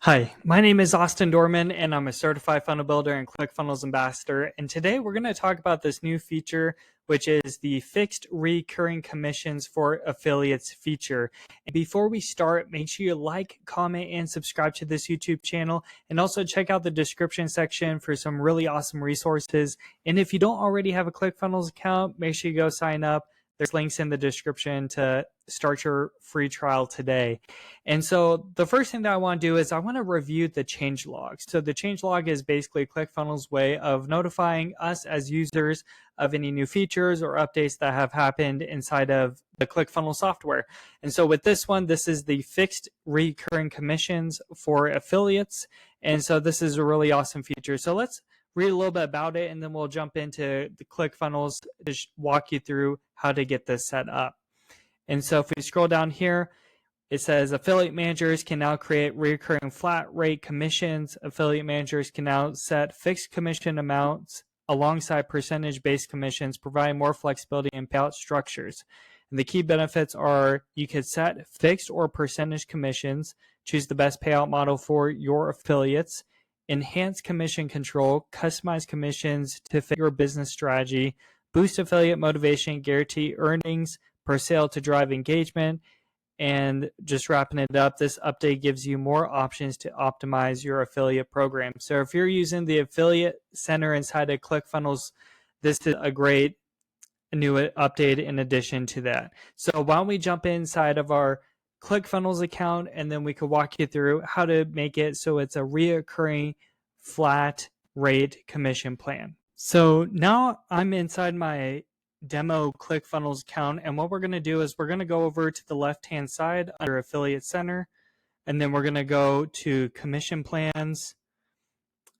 Hi, my name is Austin Dorman, and I'm a certified funnel builder and ClickFunnels ambassador. And today we're going to talk about this new feature, which is the fixed recurring commissions for affiliates feature. And before we start, make sure you like, comment, and subscribe to this YouTube channel. And also check out the description section for some really awesome resources. And if you don't already have a ClickFunnels account, make sure you go sign up. There's links in the description to start your free trial today. And so the first thing that I want to do is I want to review the changelog. So the changelog is basically ClickFunnels' way of notifying us as users of any new features or updates that have happened inside of the ClickFunnels software. And so with this one, this is the fixed recurring commissions for affiliates. And so this is a really awesome feature. So let's read a little bit about it, and then we'll jump into the ClickFunnels to walk you through how to get this set up. And so if we scroll down here, it says affiliate managers can now create recurring flat rate commissions. Affiliate managers can now set fixed commission amounts alongside percentage-based commissions, providing more flexibility in payout structures. And the key benefits are you could set fixed or percentage commissions, choose the best payout model for your affiliates, enhance commission control, customize commissions to fit your business strategy, boost affiliate motivation, guarantee earnings per sale to drive engagement. And just wrapping it up, this update gives you more options to optimize your affiliate program. So if you're using the affiliate center inside of ClickFunnels, this is a great new update in addition to that. So why don't we jump inside of our ClickFunnels account, and then we could walk you through how to make it so it's a reoccurring flat rate commission plan. So now I'm inside my demo ClickFunnels account, and what we're going to do is we're going to go over to the left hand side under Affiliate Center, and then we're going to go to Commission Plans.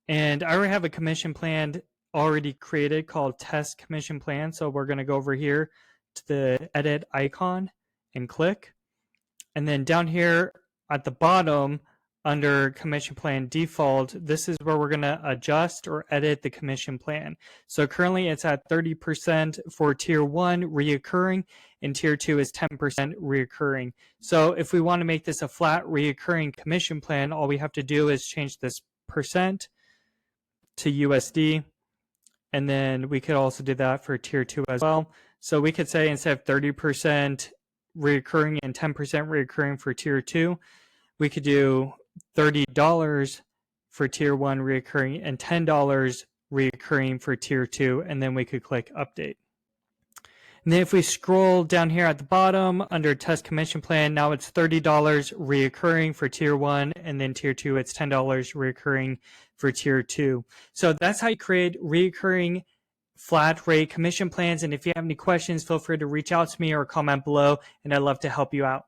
And I already have a commission plan already created called Test Commission Plan, so we're going to go over here to the edit icon and click. And then down here at the bottom under commission plan default, this is where we're going to adjust or edit the commission plan. So currently it's at 30% for tier 1 reoccurring, and tier 2 is 10% reoccurring. So if we want to make this a flat reoccurring commission plan, all we have to do is change this percent to USD, and then we could also do that for tier 2 as well. So we could say instead of 30% reoccurring and 10% reoccurring for tier 2, we could do $30 for tier 1 reoccurring and $10 reoccurring for tier 2, and then we could click update. And then if we scroll down here at the bottom under test commission plan, now it's $30 reoccurring for tier 1, and then tier 2 it's $10 reoccurring for tier 2. So that's how you create reoccurring flat rate commission plans. And if you have any questions, feel free to reach out to me or comment below, and I'd love to help you out.